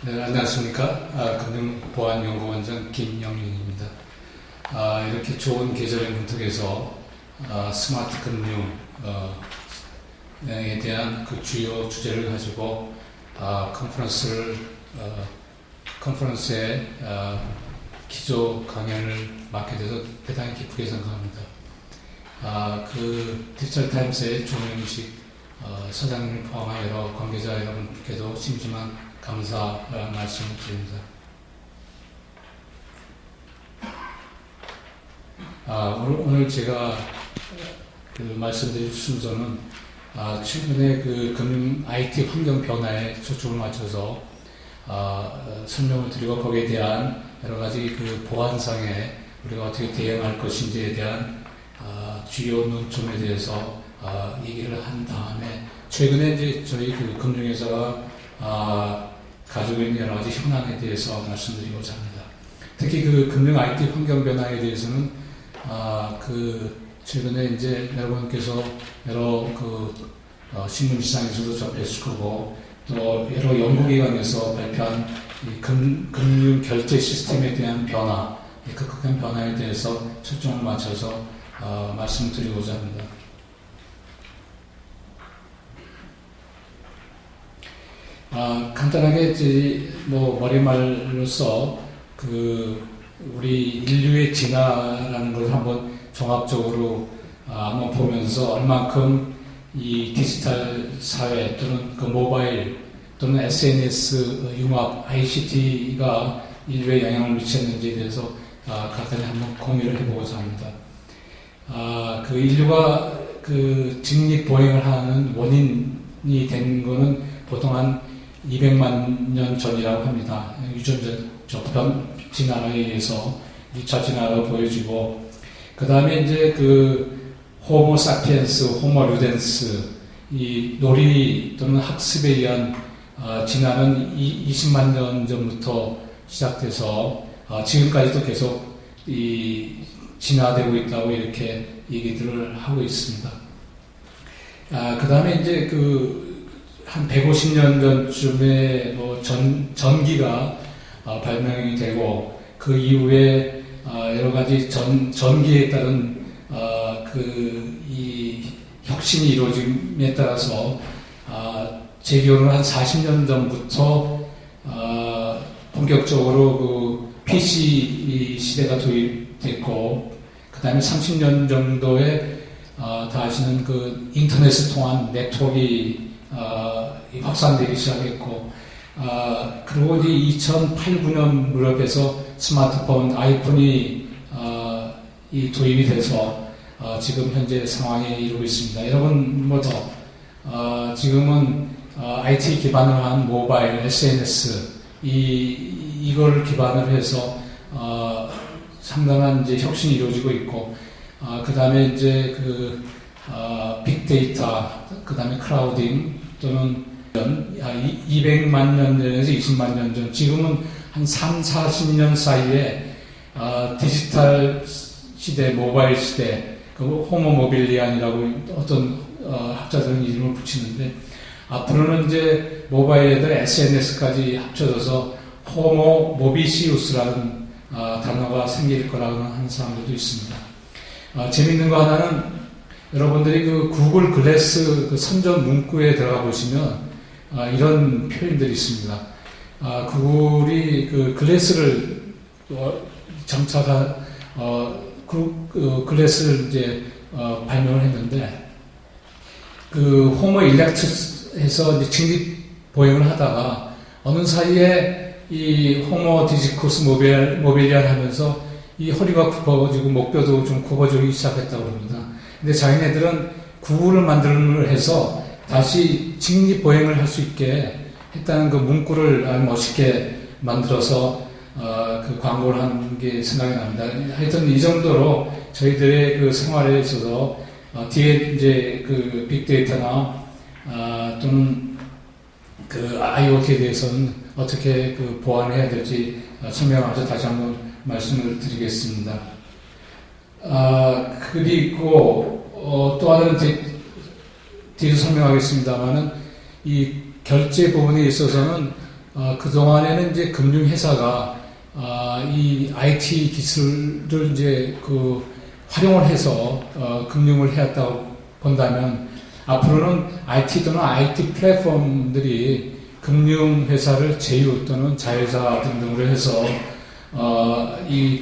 네, 안녕하십니까. 금융보안연구원장 김영윤입니다. 이렇게 좋은 계절의 문턱에서 스마트 금융에 대한 그 주요 주제를 가지고 컨퍼런스에 기조 강연을 맡게 돼서 대단히 기쁘게 생각합니다. 그 디지털 타임스의 조명식 사장님을 포함한 여러 관계자 여러분께도 심심한 감사 말씀을 드립니다. 오늘 제가 말씀드릴 순서는 최근에 그 금융 IT 환경 변화에 초점을 맞춰서 설명을 드리고 거기에 대한 여러 가지 그 보안상에 우리가 어떻게 대응할 것인지에 대한 주요 논점에 대해서 얘기를 한 다음에 최근에 이제 저희 그 금융회사가 가지고 있는 여러 가지 현안에 대해서 말씀드리고자 합니다. 특히 그 금융 IT 환경 변화에 대해서는 최근에 이제 여러분께서 여러 신문지상에서도 접했을 거고 또 여러 연구기관에서 발표한 이 금융 결제 시스템에 대한 변화, 급격한 변화에 대해서 초점을 맞춰서 말씀드리고자 합니다. 간단하게 머리말로서 우리 인류의 진화라는 걸 한번 종합적으로 한번 보면서 얼만큼 이 디지털 사회 또는 그 모바일 또는 SNS 융합 ICT가 인류에 영향을 미쳤는지에 대해서 간단히 한번 공유를 해보고자 합니다. 인류가 직립보행을 하는 원인이 된 거는 보통 한 200만 년 전이라고 합니다. 유전적 진화에 의해서 2차 진화로 보여지고, 그 다음에 이제 호모 사피엔스, 호모 루덴스, 이 놀이 또는 학습에 의한 진화는 20만 년 전부터 시작돼서 지금까지도 계속 진화되고 있다고 이렇게 얘기들을 하고 있습니다. 그 다음에 이제 한 150년 전쯤에 전기가 발명이 되고 그 이후에 여러 가지 전기에 따른 이 혁신이 이루어짐에 따라서 제 기억으로는 한 40년 전부터 본격적으로 PC 시대가 도입됐고 그 다음에 30년 정도에 다 아시는 인터넷을 통한 네트워크가 확산되기 시작했고, 그리고 이제 2008, 9년 무렵에서 스마트폰, 아이폰이 도입이 돼서 지금 현재 상황에 이르고 있습니다. 여러분 지금은 IT 기반으로 한 모바일, SNS 이걸 기반으로 해서 상당한 이제 혁신이 이루어지고 있고, 그 다음에 이제 빅데이터, 그 다음에 클라우딩 또는 200만 년 전에서 20만 년 전, 지금은 한 3, 40년 사이에 디지털 시대, 모바일 시대, 호모 모빌리안이라고 어떤 학자들은 이름을 붙이는데, 앞으로는 이제 모바일에다 SNS까지 합쳐져서 호모 모비시우스라는 단어가 생길 거라고 하는 사람들도 있습니다. 재밌는 거 하나는 여러분들이 구글 글래스 선전 문구에 들어가 보시면 이런 표현들이 있습니다. 구글이 글래스를 장착한 글래스를 이제 발명을 했는데 호모 일렉트스에서 직립 보행을 하다가 어느 사이에 이 호모 디지쿠스 모빌리안 하면서 이 허리가 굽어지고 목뼈도 좀 굽어지기 시작했다고 합니다. 근데 자기네들은 구글을 만들어 해서 다시 직립 보행을 할 수 있게 했다는 문구를 아주 멋있게 만들어서 광고를 한 게 생각이 납니다. 하여튼 이 정도로 저희들의 생활에 있어서 뒤에 이제 빅데이터나 또는 IoT에 대해서는 어떻게 보완해야 될지 설명하면서 다시 한번 말씀을 드리겠습니다. 그리고 또 하나는 뒤에서 설명하겠습니다만은 이 결제 부분에 있어서는 그동안에는 이제 금융회사가 이 IT 기술을 이제 활용을 해서 금융을 해왔다고 본다면 앞으로는 IT 또는 IT 플랫폼들이 금융회사를 제휴 또는 자회사 등등으로 해서 이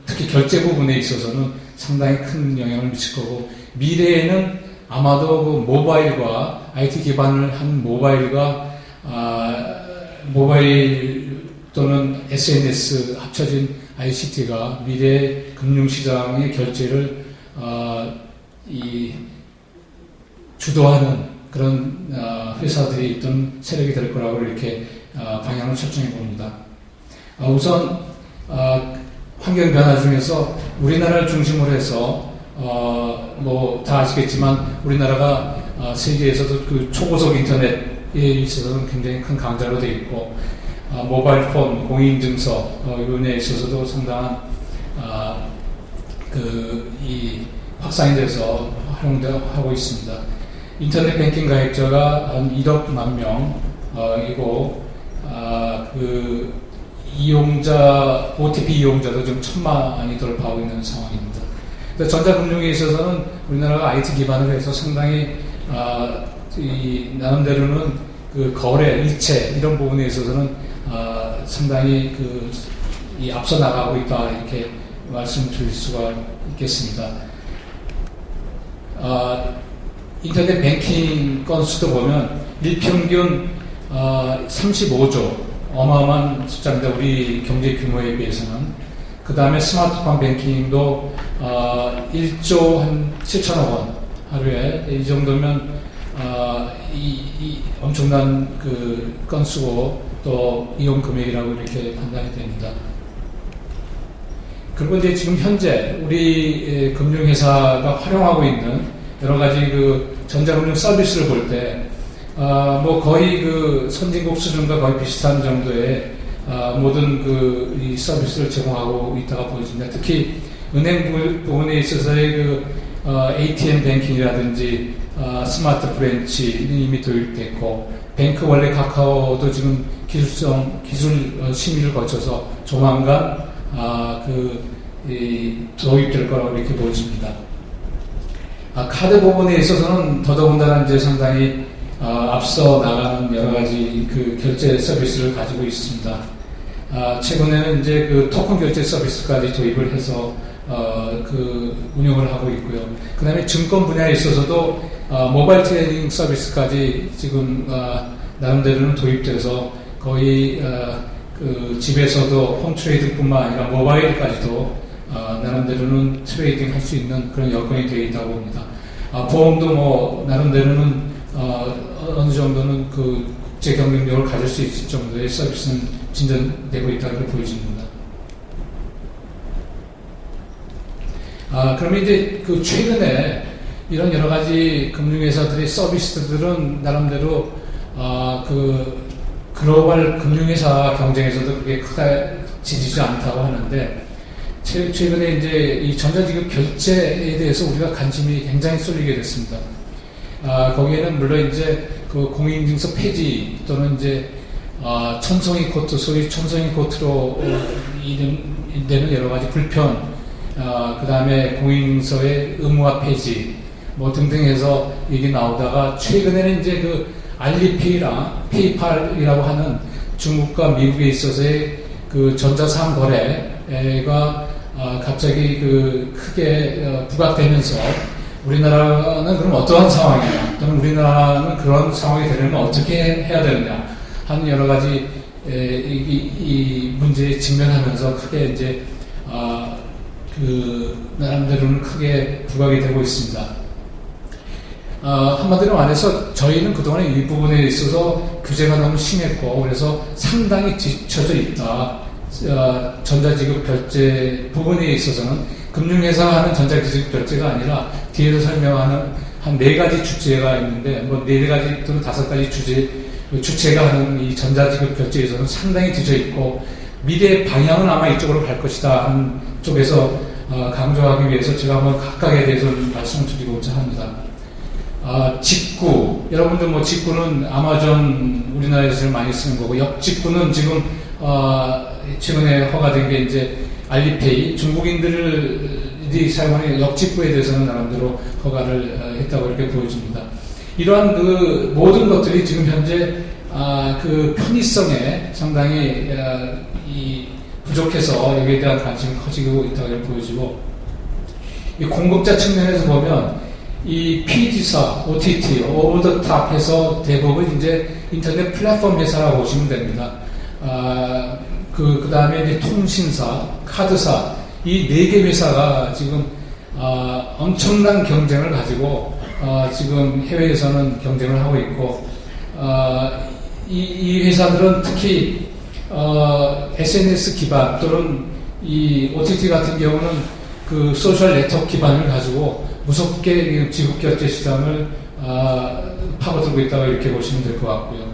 특히 결제 부분에 있어서는 상당히 큰 영향을 미칠 거고 미래에는 아마도 그 모바일과 IT 기반을 한 모바일과 모바일 또는 SNS 합쳐진 ICT가 미래 금융시장의 결제를 주도하는 그런 회사들이 있던 세력이 될 거라고 이렇게 방향을 설정해 봅니다. 우선 환경 변화 중에서 우리나라를 중심으로 해서 다 아시겠지만 우리나라가 세계에서도 그 초고속 인터넷에 있어서는 굉장히 큰 강자로 되어 있고 모바일 폰, 공인증서 이분에 있어서도 상당한 이 확산이 돼서 활용하고 있습니다. 인터넷 뱅킹 가입자가 한 1억만 명이고 그 이용자 OTP 이용자도 지금 1,000만이 돌파하고 있는 상황입니다. 전자금융에 있어서는 우리나라가 IT 기반을 해서 상당히 나름대로는 그 거래, 이체 이런 부분에 있어서는 상당히 이 앞서 나가고 있다 이렇게 말씀드릴 수가 있겠습니다. 인터넷 뱅킹 건수도 보면 일평균 35조 어마어마한 숫자입니다. 우리 경제 규모에 비해서는. 그 다음에 스마트폰 뱅킹도 1조 한 7천억 원 하루에 이 정도면 이 엄청난 그 건수고 또 이용 금액이라고 이렇게 판단이 됩니다. 그리고 이제 지금 현재 우리 금융회사가 활용하고 있는 여러 가지 그 전자금융 서비스를 볼 때 거의 그 선진국 수준과 거의 비슷한 정도의 모든 이 서비스를 제공하고 있다가 보여집니다. 특히 은행 부분에 있어서의 그 ATM 뱅킹이라든지 스마트 브랜치는 이미 도입됐고 뱅크 원래 카카오도 지금 기술 심의를 거쳐서 조만간 도입될 거라고 이렇게 보여집니다. 카드 부분에 있어서는 더더군다나 이제 상당히 앞서 나가는 여러 가지 그 결제 서비스를 가지고 있습니다. 최근에는 이제 그 토큰 결제 서비스까지 도입을 해서 운영을 하고 있고요. 그 다음에 증권 분야에 있어서도 모바일 트레이딩 서비스까지 지금 나름대로는 도입돼서 거의 그 집에서도 홈 트레이딩뿐만 아니라 모바일까지도 나름대로는 트레이딩 할 수 있는 그런 여건이 되어 있다고 봅니다. 보험도 나름대로는 어느 정도는 그 국제 경쟁력을 가질 수 있을 정도의 서비스는 진전되고 있다고 보여집니다. 그러면 이제 그 최근에 이런 여러 가지 금융회사들의 서비스들은 나름대로 그 글로벌 금융회사 경쟁에서도 그게 크지지 않다고 하는데 최근에 이제 이 전자지급 결제에 대해서 우리가 관심이 굉장히 쏠리게 됐습니다. 거기에는 물론 이제 그 공인증서 폐지 또는 이제 천성이 코트, 소위 천성이 코트로 이름되는 여러 가지 불편, 그 다음에 공인증서의 의무화 폐지, 등등 해서 얘기 나오다가 최근에는 이제 그 알리페이랑 페이팔이라고 하는 중국과 미국에 있어서의 그 전자상 거래가 갑자기 크게 부각되면서 우리나라는 그럼 어떠한 상황이냐 또는 우리나라는 그런 상황이 되려면 어떻게 해야 되느냐 하는 여러 가지 이 문제에 직면하면서 크게 이제 나름대로는 크게 부각이 되고 있습니다. 한마디로 말해서 저희는 그동안에 이 부분에 있어서 규제가 너무 심했고 그래서 상당히 뒤처져 있다. 전자지급 결제 부분에 있어서는 금융회사가 하는 전자지급 결제가 아니라 뒤에서 설명하는 한 4가지 주체가 있는데 4가지 또는 5가지 주체가 하는 이 전자지급 결제에서는 상당히 뒤져 있고 미래의 방향은 아마 이쪽으로 갈 것이다 하는 쪽에서 강조하기 위해서 제가 한번 각각에 대해서 말씀을 드리고자 합니다. 직구, 여러분들 뭐 직구는 아마존 우리나라에서 제일 많이 쓰는 거고, 역직구는 지금 최근에 허가된 게 이제 알리페이, 중국인들이 사용하는 역직구에 대해서는 나름대로 허가를 했다고 이렇게 보여집니다. 이러한 그 모든 것들이 지금 현재 그 편의성에 상당히 부족해서 여기에 대한 관심이 커지고 있다고 이렇게 보여지고, 이 공급자 측면에서 보면 이 PG사, OTT, 오버 더 탑에서 대부분 이제 인터넷 플랫폼 회사라고 보시면 됩니다. 그 다음에 이제 통신사, 카드사, 이 4개 회사가 지금 엄청난 경쟁을 가지고 지금 해외에서는 경쟁을 하고 있고, 이 회사들은 특히 SNS 기반 또는 이 OTT 같은 경우는 그 소셜 네트워크 기반을 가지고 무섭게 지급 결제 시장을 파고들고 있다고 이렇게 보시면 될 것 같고요.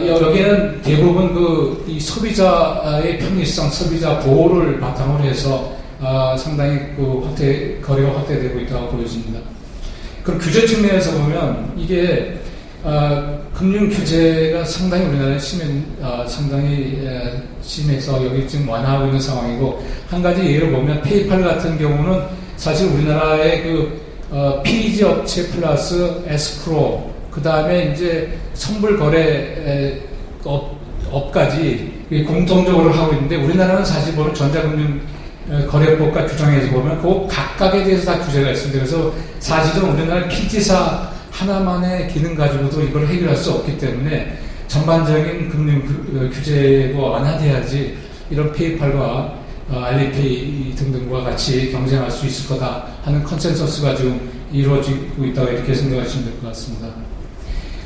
여기는 대부분 이 소비자의 편의성, 소비자 보호를 바탕으로 해서 상당히 거래가 확대되고 있다고 보여집니다. 그럼 규제 측면에서 보면 이게 금융 규제가 상당히 우리나라에 상당히 심해서 여기 지금 완화하고 있는 상황이고, 한 가지 예를 보면 페이팔 같은 경우는 사실 우리나라의 PG 업체 플러스 에스크로, 그 다음에 이제 선불 거래 업까지 공통적으로 하고 있는데, 우리나라는 사실 보면 전자금융 거래법과 규정에서 보면 그 각각에 대해서 다 규제가 있습니다. 그래서 사실은 우리나라 PG사 하나만의 기능 가지고도 이걸 해결할 수 없기 때문에 전반적인 금융 규제가 완화돼야지 이런 페이팔과 알리페이 등등과 같이 경쟁할 수 있을 거다 하는 컨센서스가 지금 이루어지고 있다고 이렇게 생각하시면 될 것 같습니다.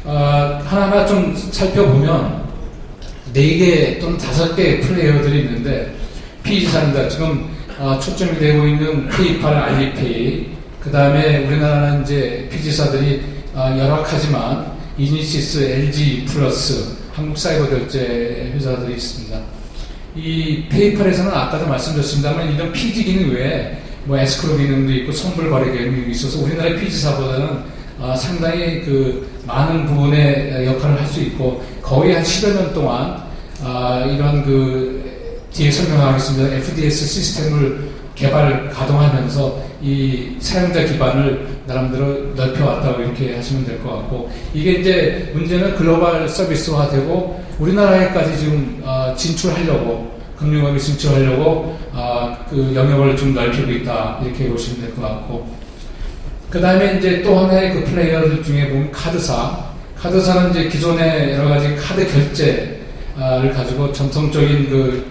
하나하나 좀 살펴보면 4개 또는 5개의 플레이어들이 있는데, PG사입니다. 지금 초점이 되고 있는 페이팔, 알리페이, 그 다음에 우리나라는 이제 PG사들이 열악하지만 이니시스, LG 플러스, 한국사이버결제 회사들이 있습니다. 이 페이팔에서는 아까도 말씀드렸습니다만 이런 PG 기능 외에 뭐 에스크로 기능도 있고 선불 거래 기능이 있어서 우리나라의 PG사보다는 상당히 많은 부분의 역할을 할 수 있고, 거의 한 10여 년 동안 이런 뒤에 설명하겠습니다. FDS 시스템을 가동하면서 이 사용자 기반을 나름대로 넓혀왔다고 이렇게 하시면 될 것 같고, 이게 이제 문제는 글로벌 서비스화되고 우리나라에까지 지금 진출하려고, 금융업에 진출하려고 그 영역을 좀 넓히고 있다 이렇게 보시면 될 것 같고, 그 다음에 이제 또 하나의 그 플레이어들 중에 보면 카드사는 이제 기존의 여러 가지 카드 결제를 가지고 전통적인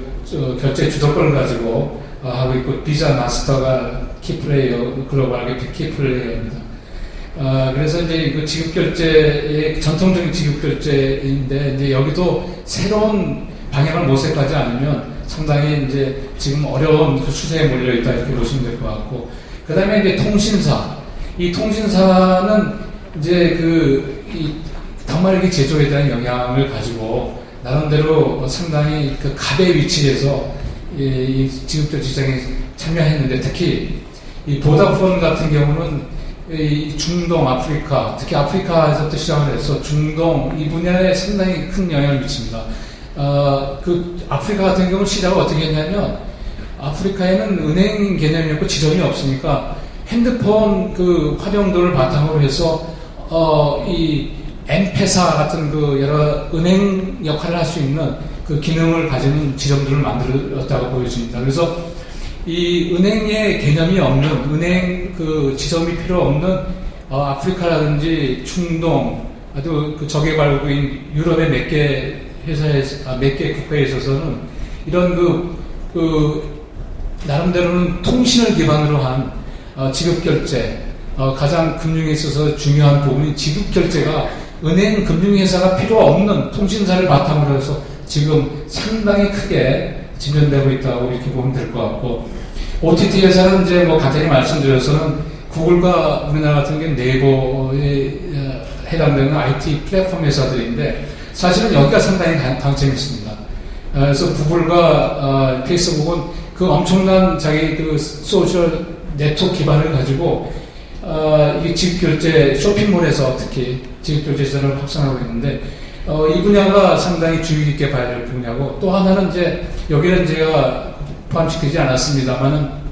결제 주도권을 가지고 하고 있고, 비자, 마스터가 키플레이어, 글로벌하게 키플레이어입니다. 그래서 이제 지급결제의 전통적인 지급결제인데, 이제 여기도 새로운 방향을 모색하지 않으면 상당히 이제 지금 어려운 수세에 몰려있다 이렇게 보시면 될 것 같고, 그 다음에 이제 통신사. 이 통신사는 이제 이 단말기 제조에 대한 영향을 가지고 나름대로 상당히 갑의 위치에서 이 지급결제 시장에 참여했는데, 특히 이 보다폰 같은 경우는 이 중동, 아프리카, 특히 아프리카에서부터 시작을 해서 중동 이 분야에 상당히 큰 영향을 미칩니다. 아프리카 같은 경우는 시작을 어떻게 했냐면, 아프리카에는 은행 개념이 없고 지점이 없으니까 핸드폰 활용도를 바탕으로 해서 이 엠페사 같은 여러 은행 역할을 할 수 있는 기능을 가지는 지점들을 만들었다고 보여집니다. 그래서 이 은행의 개념이 없는, 은행 지점이 필요 없는 아프리카라든지 중동, 아주 저개발국인 유럽의 몇 개 회사에서, 몇 개 국가에 있어서는 이런 나름대로는 통신을 기반으로 한 지급결제, 가장 금융에 있어서 중요한 부분인 지급결제가 은행 금융회사가 필요 없는 통신사를 바탕으로 해서 지금 상당히 크게 진전되고 있다고 이렇게 보면 될 것 같고, OTT 회사는 이제 간단히 말씀드려서는 구글과 우리나라 같은 경우는 네이버에 해당되는 IT 플랫폼 회사들인데, 사실은 여기가 상당히 강점이 있습니다. 그래서 구글과 페이스북은 엄청난 자기 소셜 네트워크 기반을 가지고 이게 지급결제 쇼핑몰에서 특히 지급결제 시장을 확산하고 있는데 이 분야가 상당히 주의 깊게 봐야 될 분야고, 또 하나는 이제 여기는 제가 포함시키지 않았습니다만은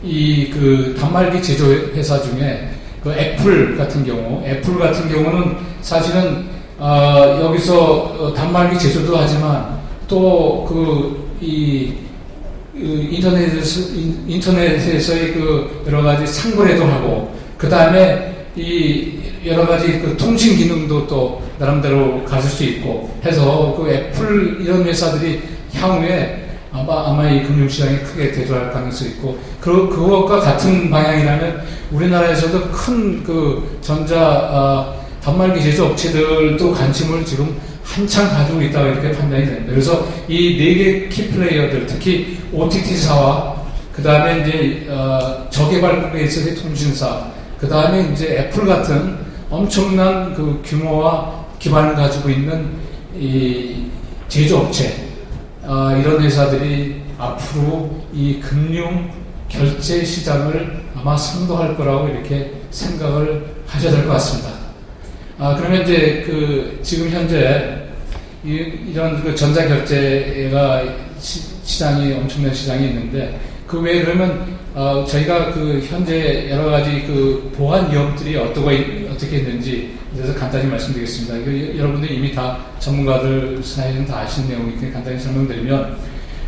이 그 단말기 제조 회사 중에 그 애플 같은 경우는 사실은 여기서 단말기 제조도 하지만 또 인터넷에서의 그 여러 가지 상거래도 하고, 그 다음에 이 여러 가지 그 통신 기능도 또 나름대로 가질 수 있고 해서 그 애플 이런 회사들이 향후에 아마 이 금융시장에 크게 대두할 가능성이 있고, 그것과 같은 방향이라면 우리나라에서도 큰 그 단말기 제조 업체들도 관심을 지금 한창 가지고 있다고 이렇게 판단이 됩니다. 그래서 이 네 개 키 플레이어들, 특히 OTT사와 그 다음에 이제 저개발국에 있어서의 통신사, 그 다음에 이제 애플 같은 엄청난 그 규모와 기반을 가지고 있는 이 제조업체, 이런 회사들이 앞으로 이 금융 결제 시장을 아마 선도할 거라고 이렇게 생각을 하셔야 될 것 같습니다. 그러면 이제 지금 현재 이런 그 전자결제가 시장이 엄청난 시장이 있는데, 그 외에 그러면 저희가 그 현재 여러 가지 그 보안 위험들이 어떻게 있는지 그래서 간단히 말씀드리겠습니다. 이거 여러분들이 이미 다 전문가들 사이에는 다 아시는 내용이니까 간단히 설명드리면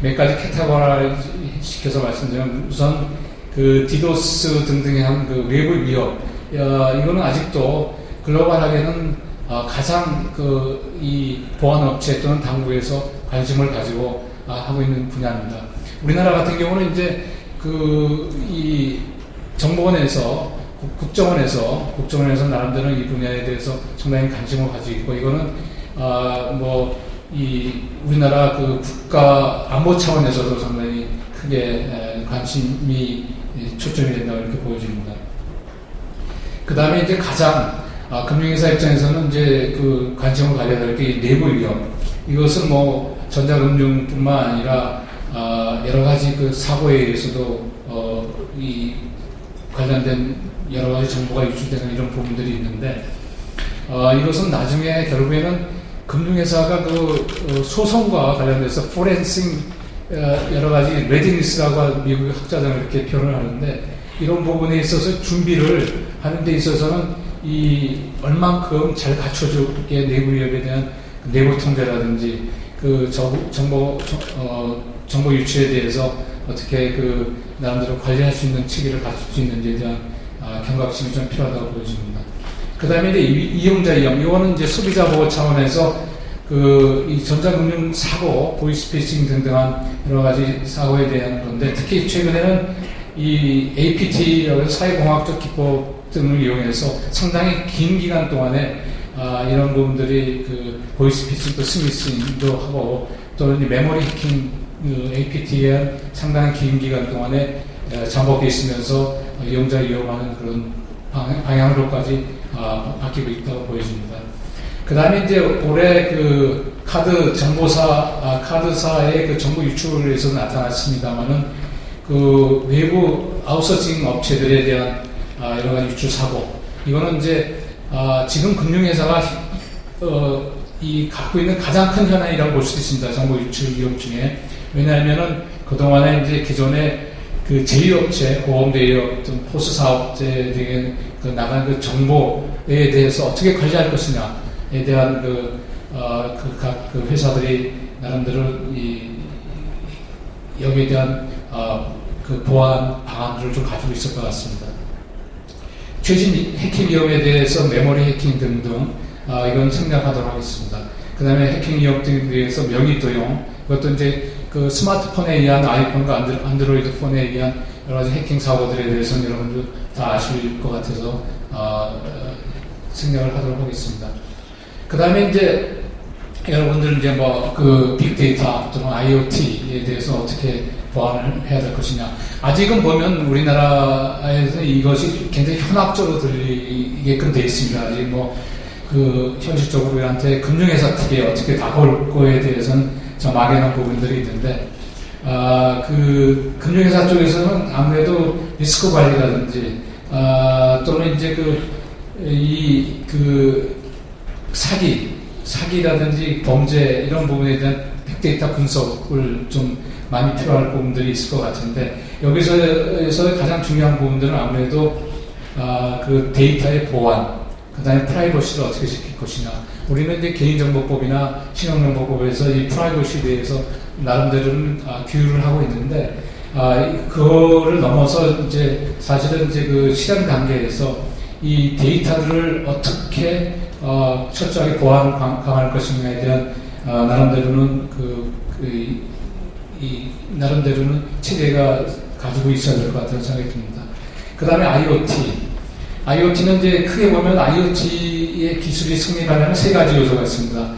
몇 가지 캐테고리 시켜서 말씀드리면, 우선 그 디도스 등등의 한 그 외부 위협, 이거는 아직도 글로벌하게는 가장 이 보안업체 또는 당국에서 관심을 가지고 하고 있는 분야입니다. 우리나라 같은 경우는 이제 이 정보원에서 국정원에서 나름대로 이 분야에 대해서 상당히 관심을 가지고 있고, 이거는 우리나라 그 국가 안보 차원에서도 상당히 크게 관심이 초점이 된다고 이렇게 보여집니다. 그 다음에 이제 가장 금융회사 입장에서는 이제 그 관심을 가져야 될 게 내부 위험. 이것은 전자금융뿐만 아니라 여러 가지 그 사고에 의해서도 이 관련된 여러 가지 정보가 유출되는 이런 부분들이 있는데, 이것은 나중에 결국에는 금융회사가 소송과 관련돼서 포렌싱 여러 가지 레디니스라고 미국의 학자들은 이렇게 표현을 하는데, 이런 부분에 있어서 준비를 하는 데 있어서는 얼만큼 잘 갖춰주게 내부 위협에 대한 내부 통제라든지 정보 유출에 대해서 어떻게 나름대로 관리할 수 있는 체계를 갖출 수 있는지에 대한 경각심이 좀 필요하다고 보여집니다. 그 다음에 이제 이용자 위험, 이거는 이제 소비자 보호 차원에서 이 전자금융 사고, 보이스피싱 등등한 여러 가지 사고에 대한 건데, 특히 최근에는 이 APT라고 해서 사회공학적 기법 등을 이용해서 상당히 긴 기간 동안에 이런 부분들이 보이스피싱도 스미싱도 하고, 또는 메모리 해킹 APT에 상당히 긴 기간 동안에 잠복해 있으면서 이용자 위협하는 그런 방향으로까지 바뀌고 있다고 보여집니다. 그 다음에 이제 올해 카드 정보사, 카드사의 정보 유출에서 나타났습니다만은 외부 아웃소싱 업체들에 대한 여러 가지 유출 사고, 이거는 이제 지금 금융회사가 갖고 있는 가장 큰 현안이라고 볼 수도 있습니다. 정보 유출 위험 중에. 왜냐하면은 그동안에 이제 기존에 제휴업체, 보험 대리업 등 포스 사업체 등에 나간 정보에 대해서 어떻게 관리할 것이냐에 대한 각 회사들이 나름대로 여기에 대한 보안 방안들을 좀 가지고 있을 것 같습니다. 최신 해킹 위험에 대해서 메모리 해킹 등등 이건 생략하도록 하겠습니다. 그 다음에 해킹 위험 등에 대해서 명의 도용, 그것도 이제 스마트폰에 의한, 아이폰과 안드로이드 폰에 의한 여러 가지 해킹 사고들에 대해서는 여러분들 다 아실 것 같아서 생략을 하도록 하겠습니다. 그 다음에 이제 여러분들 이제 빅데이터 또는 IoT에 대해서 어떻게 보완을 해야 될 것이냐. 아직은 보면 우리나라에서 이것이 굉장히 현학적으로 들리게끔 되어 있습니다. 아직 현실적으로 우리한테 금융회사 특히 어떻게 다가올 거에 대해서는 좀 막연한 부분들이 있는데, 금융회사 쪽에서는 아무래도 리스크 관리라든지, 또는 이제 사기라든지 범죄 이런 부분에 대한 빅데이터 분석을 좀 많이 필요할 부분들이 있을 것 같은데 여기서 가장 중요한 부분들은 아무래도 그 데이터의 보안, 그 다음에 프라이버시를 어떻게 지킬 것이냐. 우리는 이제 개인정보법이나 신용정보법에서 이 프라이버시에 대해서 나름대로는 규율을 하고 있는데 그거를 넘어서 이제 사실은 이제 그 실행 단계에서 이 데이터들을 어떻게 철저하게 보안 강화할 것인가에 대한 나름대로는 나름대로는 체계가 가지고 있어야 될 것 같다는 생각이 듭니다. 그 다음에 IoT는 이제 크게 보면 IoT의 기술이 승리하려면 세 가지 요소가 있습니다.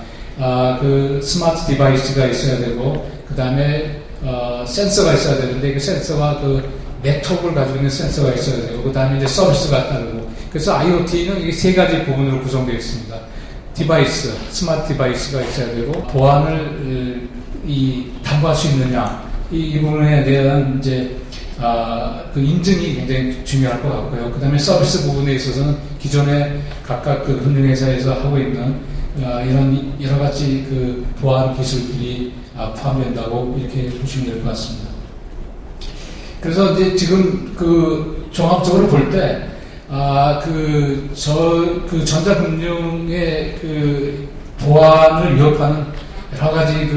그 스마트 디바이스가 있어야 되고, 그 다음에 센서가 있어야 되는데 그 센서가 그 네트워크를 가지고 있는 센서가 있어야 되고, 그 다음에 이제 서비스가 따르고. 그래서 IoT는 이게 세 가지 부분으로 구성되어 있습니다. 디바이스, 스마트 디바이스가 있어야 되고, 보안을 담보할 수 있느냐, 이 부분에 대한 이제 그 인증이 굉장히 중요할 것 같고요. 그 다음에 서비스 부분에 있어서는 기존에 각각 그 금융회사에서 하고 있는 이런 여러 가지 그 보안 기술들이 포함된다고 이렇게 보시면 될 것 같습니다. 그래서 이제 지금 그 종합적으로 볼 때 전자금융의 그 보안을 위협하는 여러 가지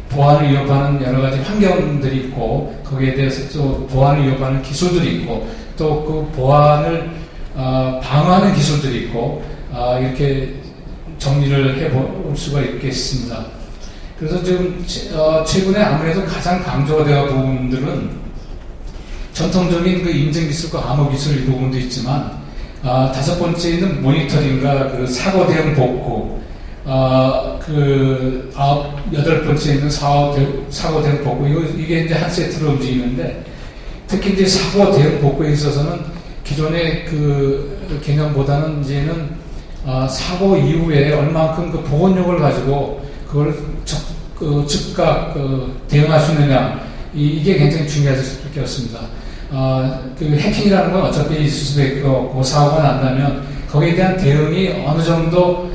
보안을 위협하는 여러 가지 환경들이 있고, 거기에 대해서 또 보안을 위협하는 기술들이 있고, 또 그 보안을 방어하는 기술들이 있고, 이렇게 정리를 해볼 수가 있겠습니다. 그래서 지금 최근에 아무래도 가장 강조가 되어 부분들은 전통적인 그 인증 기술과 암호 기술 이 부분도 있지만, 다섯 번째는 모니터링과 그 사고 대응 복구, 여덟 번째는 사고 대응 복구, 이게 이제 한 세트로 움직이는데, 특히 이제 사고 대응 복구에 있어서는 기존의 그 개념보다는 이제는 사고 이후에 얼만큼 그 보건력을 가지고 그걸 즉각 대응할 수 있느냐, 이게 굉장히 중요할 수밖에 없습니다. 그 해킹이라는 건 어차피 있을 수밖에 없고, 사고가 난다면 거기에 대한 대응이 어느 정도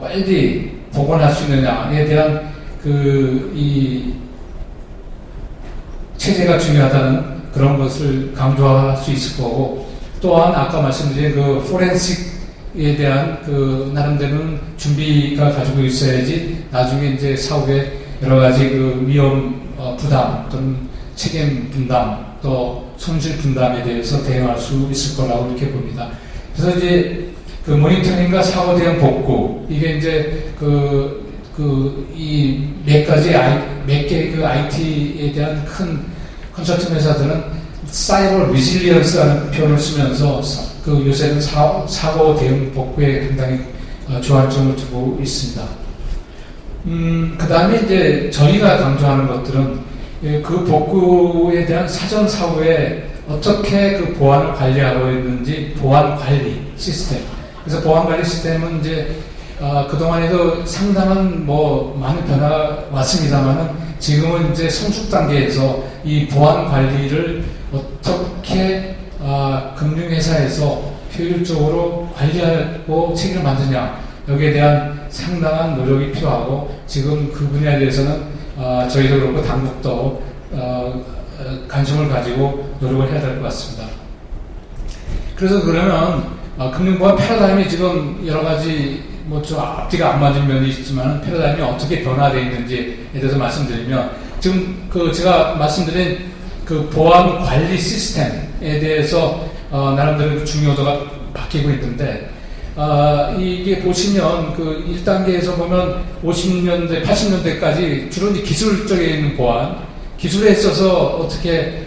빨리 복원할 수 있느냐에 대한 이 체제가 중요하다는 그런 것을 강조할 수 있을 거고, 또한 아까 말씀드린 그 포렌식에 대한 그 나름대로는 준비가 가지고 있어야지 나중에 이제 사후에 여러 가지 그 위험 부담 또는 책임 분담 또 손실 분담에 대해서 대응할 수 있을 거라고 이렇게 봅니다. 그래서 이제 그 모니터링과 사고 대응 복구, 이게 이제 이 몇 개의 그 IT에 대한 큰 컨설팅 회사들은 사이버 리질리언스라는 표현을 쓰면서 그 요새는 사고 대응 복구에 상당히 주안점을 두고 있습니다. 그 다음에 이제 저희가 강조하는 것들은 그 복구에 대한 사전 사후에 어떻게 그 보안을 관리하고 있는지 보안 관리 시스템. 그래서 보안 관리 시스템은 이제 그동안에도 상당한 많은 변화가 왔습니다만은 지금은 이제 성숙 단계에서 이 보안 관리를 어떻게 금융회사에서 효율적으로 관리하고 책임을 만드냐, 여기에 대한 상당한 노력이 필요하고, 지금 그 분야에 대해서는 저희도 그렇고 당국도 관심을 가지고 노력을 해야 될 것 같습니다. 그래서 그러면 금융보안 패러다임이 지금 여러 가지 좀 앞뒤가 안 맞은 면이 있지만 패러다임이 어떻게 변화되어 있는지에 대해서 말씀드리면, 지금 제가 말씀드린 그 보안 관리 시스템에 대해서 나름대로 중요도가 바뀌고 있는데, 이게 보시면 그 1단계에서 보면 50년대, 80년대까지 주로 이제 기술적인 보안, 기술에 있어서 어떻게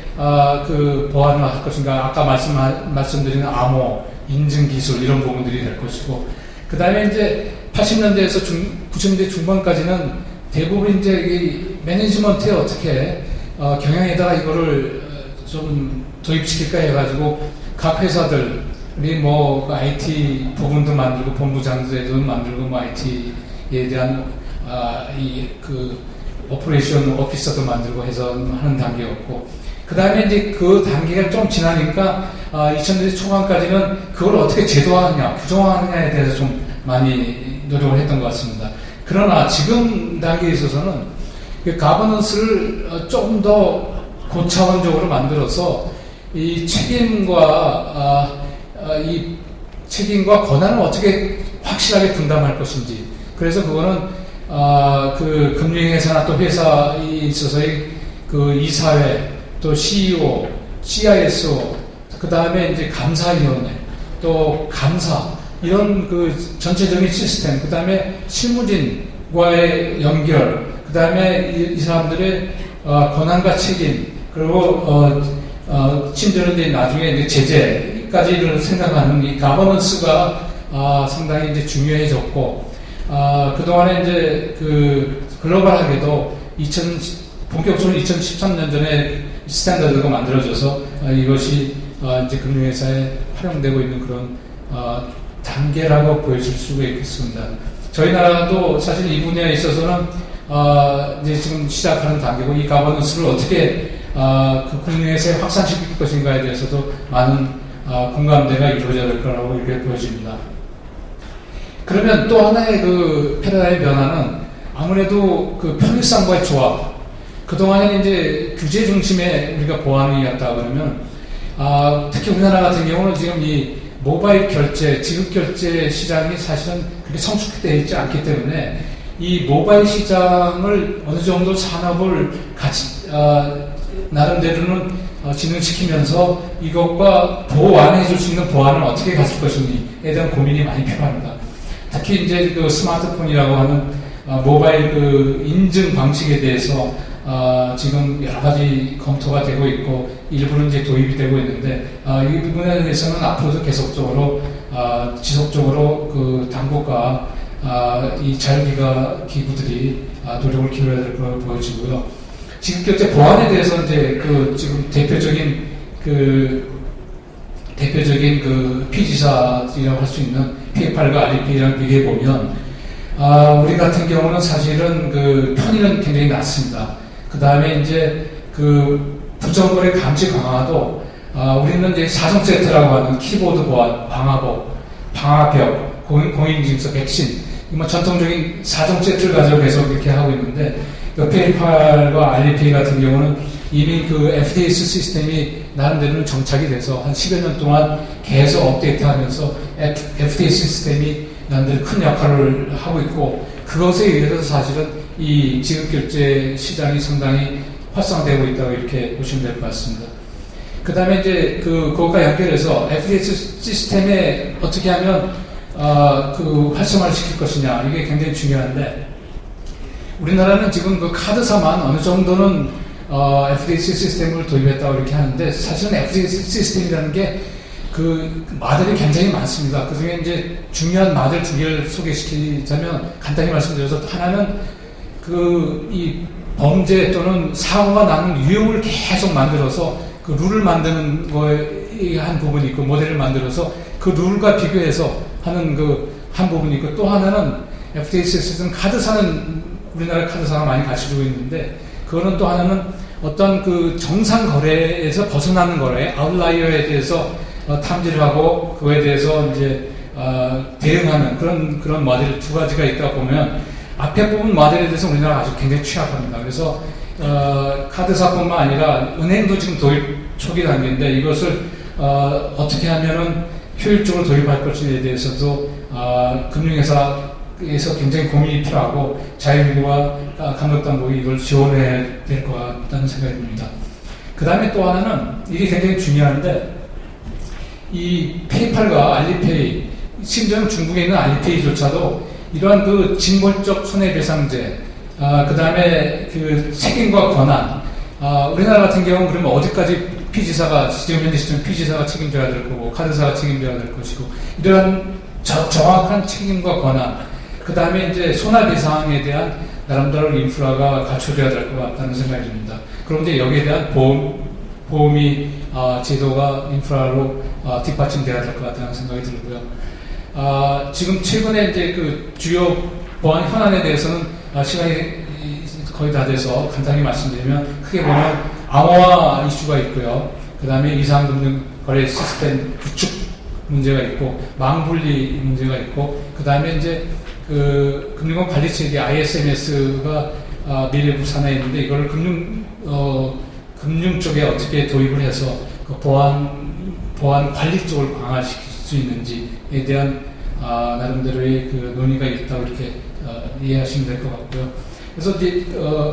그 보안을 할 것인가, 아까 말씀드린 암호, 인증 기술 이런 부분들이 될 것이고, 그 다음에 이제 80년대에서 90년대 중반까지는 대부분 이제 이 매니지먼트에 어떻게 경영에다가 이거를 좀 도입시킬까 해가지고 각 회사들이 IT 부분도 만들고 본부장들도 만들고 IT에 대한 오퍼레이션 오피서도 만들고 해서 하는 단계였고, 그 다음에 이제 그 단계가 좀 지나니까 2000년대 초반까지는 그걸 어떻게 제도화하느냐, 규정화하느냐에 대해서 좀 많이 노력을 했던 것 같습니다. 그러나 지금 단계에 있어서는 그 가버넌스를 조금 더 고차원적으로 만들어서 이 책임과 권한을 어떻게 확실하게 분담할 것인지. 그래서 그거는 그 금융회사나 또 회사에 있어서의 그 이사회, 또 CEO, CISO, 그 다음에 이제 감사위원회, 또 감사, 이런 그 전체적인 시스템, 그 다음에 실무진과의 연결, 그 다음에 이 사람들의 권한과 책임, 그리고 심지어는 이제 나중에 이제 제재까지를 생각하는 이 가버넌스가 상당히 이제 중요해졌고, 그동안에 이제 그 글로벌하게도 본격적으로 2013년 전에 스탠다드가 만들어져서 이것이 이제 금융회사에 활용되고 있는 그런 단계라고 보여질 수가 있겠습니다. 저희 나라도 사실 이 분야에 있어서는 이제 지금 시작하는 단계고, 이 가버넌스를 어떻게 그 금융회사에 확산시킬 것인가에 대해서도 많은 공감대가 이루어져야 될 거라고 이렇게 보여집니다. 그러면 또 하나의 그 패러다임 변화는 아무래도 그 편의성과의 조합. 그동안에는 이제 규제 중심의 우리가 보안이었다 그러면, 특히 우리나라 같은 경우는 지금 이 모바일 결제, 지급 결제 시장이 사실은 그렇게 성숙되어 있지 않기 때문에 이 모바일 시장을 어느 정도 산업을 같이, 나름대로는 진흥시키면서 이것과 보완해 줄 수 있는 보안을 어떻게 가질 것인지에 대한 고민이 많이 필요합니다. 특히 이제 그 스마트폰이라고 하는 모바일 그 인증 방식에 대해서 지금 여러 가지 검토가 되고 있고 일부는 이제 도입이 되고 있는데 이 부분에 대해서는 앞으로도 계속적으로 지속적으로 그 당국과 이 자유기관 기구들이 노력을 기울여야 될 것으로 보여지고요. 지급결제 보안에 대해서 이제 그 지금 대표적인 그 피지사라고 할 수 있는 페이팔과 알리페이랑 비교해 보면 우리 같은 경우는 사실은 그 편의는 굉장히 낮습니다. 그 다음에 이제 그 부정거래 감지 강화도 우리는 이제 사정세트라고 하는 키보드 보안, 방화벽, 공인증서, 백신, 뭐 전통적인 사정세트를 가지고 계속 이렇게 하고 있는데, 그 페이팔과 알리페이 같은 경우는 이미 그 FTS 시스템이 나름대로는 정착이 돼서 한 10여 년 동안 계속 업데이트하면서 FTS 시스템이 나름대로 큰 역할을 하고 있고, 그것에 의해서 사실은 이 지급결제 시장이 상당히 활성화되고 있다고 이렇게 보시면 될 것 같습니다. 그 다음에 이제 그것과 연결해서 FTS 시스템에 어떻게 하면 그 활성화를 시킬 것이냐, 이게 굉장히 중요한데, 우리나라는 지금 그 카드사만 어느 정도는 FTS 시스템을 도입했다고 이렇게 하는데, 사실은 FTS 시스템이라는 게 그 마들이 굉장히 많습니다. 그 중에 이제 중요한 마들 두 개를 소개시키자면, 간단히 말씀드려서, 하나는 이 범죄 또는 사고가 나는 유형을 계속 만들어서 그 룰을 만드는 거에 한 부분이 있고, 모델을 만들어서 그 룰과 비교해서 하는 그 한 부분이 있고, 또 하나는 FTS 시스템 카드사는 우리나라 카드사가 많이 갖추고 있는데, 그거는 또 하나는 어떤 그 정상 거래에서 벗어나는 거래, 아웃라이어에 대해서 탐지를 하고 그거에 대해서 이제 대응하는 그런 모델 두 가지가 있다 보면, 앞에 부분 모델에 대해서 우리나라가 아주 굉장히 취약합니다. 그래서 카드사뿐만 아니라 은행도 지금 도입 초기 단계인데, 이것을 어떻게 하면은 효율적으로 도입할 것인지에 대해서도 금융회사에서 굉장히 고민이 필요하고, 자유기구와 감독당국이 이걸 지원해야 될 것 같다는 생각이 듭니다. 그 다음에 또 하나는, 이게 굉장히 중요한데, 이 페이팔과 알리페이, 심지어는 중국에 있는 알리페이조차도 이러한 그 징벌적 손해배상제, 그 다음에 그 책임과 권한, 우리나라 같은 경우는 그러면 어디까지 피지사가, 지금 현재 시점 피지사가 책임져야 될 거고, 카드사가 책임져야 될 것이고, 이러한 정확한 책임과 권한, 그 다음에 이제 손해배상에 대한 나름대로 인프라가 갖춰져야 될 것 같다는 생각이 듭니다. 그런데 여기에 대한 보험이 제도가 인프라로 뒷받침돼야 될 것 같다는 생각이 들고요. 지금 최근에 이제 그 주요 보안 현안에 대해서는 시간이 거의 다 돼서 간단히 말씀드리면, 크게 보면 암호화 이슈가 있고요. 그 다음에 이상금융 거래 시스템 구축 문제가 있고, 망분리 문제가 있고, 그 다음에 이제 그 금융권 관리 체계 ISMS가 미래부 산하에 있는데 이걸 금융 쪽에 어떻게 도입을 해서 그 보안 관리 쪽을 강화시킬 수 있는지에 대한 나름대로의 그 논의가 있다고 이렇게 이해하시면 될 것 같고요. 그래서 이제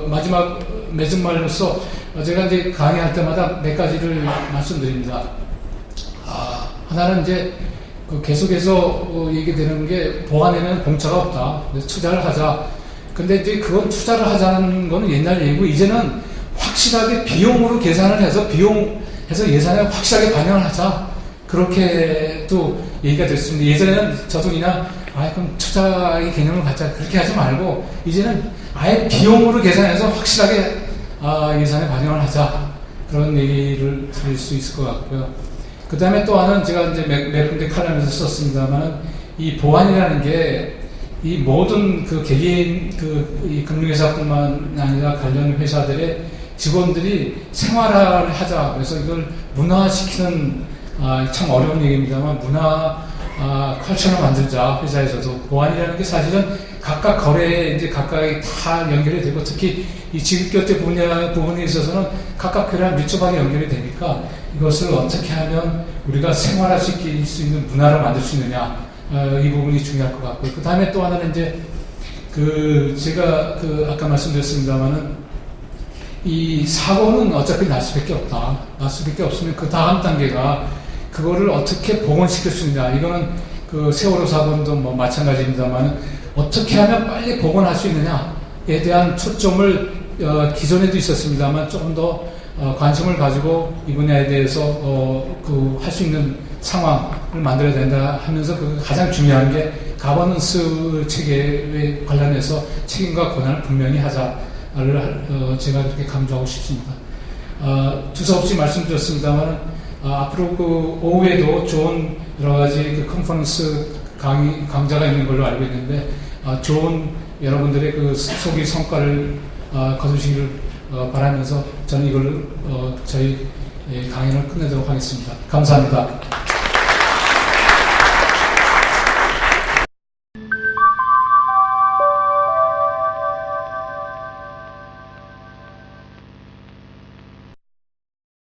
마지막 맺은 말로서 제가 이제 강의할 때마다 몇 가지를 말씀드립니다. 하나는 이제 계속해서 얘기되는 게 보안에는 공짜가 없다. 그래서 투자를 하자. 근데 이제 그건 투자를 하자는 거는 옛날 얘기고, 이제는 확실하게 비용으로 계산을 해서 예산에 확실하게 반영을 하자. 그렇게 또 얘기가 됐습니다. 예전에는 저도 그냥 그럼 투자의 개념을 갖자. 그렇게 하지 말고 이제는 아예 비용으로 계산해서 확실하게 예산에 반영을 하자. 그런 얘기를 드릴 수 있을 것 같고요. 그 다음에 또 하나는 제가 이제 몇 군데 칼럼에서 썼습니다만, 이 보안이라는 게 이 모든 그 개개인 이 금융회사뿐만 아니라 관련 회사들의 직원들이 생활을 하자. 그래서 이걸 문화시키는 참 어려운 얘기입니다만, 문화 컬처를 만들자. 회사에서도 보안이라는 게 사실은 각각 거래에 이제 각각이 다 연결이 되고, 특히 이 지급결제 부분에 있어서는 각각 거래랑 밀접하게 연결이 되니까 이것을 어떻게 하면 우리가 생활화시킬 수 있는 문화를 만들 수 있느냐, 이 부분이 중요할 것 같고요. 그 다음에 또 하나는 이제 제가 아까 말씀드렸습니다만은, 이 사고는 어차피 날 수밖에 없다. 날 수밖에 없으면 그 다음 단계가 그거를 어떻게 복원시킬 수 있느냐. 이거는 세월호 사건도 뭐 마찬가지입니다만, 어떻게 하면 빨리 복원할 수 있느냐에 대한 초점을 기존에도 있었습니다만 조금 더 관심을 가지고 이 분야에 대해서 할 수 있는 상황을 만들어야 된다 하면서 가장 중요한 게 가버넌스 체계에 관련해서 책임과 권한을 분명히 하자를 제가 그렇게 강조하고 싶습니다. 두서없이 말씀드렸습니다만, 앞으로 오후에도 좋은 여러 가지 컨퍼런스 강좌가 있는 걸로 알고 있는데, 좋은 여러분들의 소기 성과를 거두시기를 바라면서 저는 이걸 저희 강연을 끝내도록 하겠습니다. 감사합니다.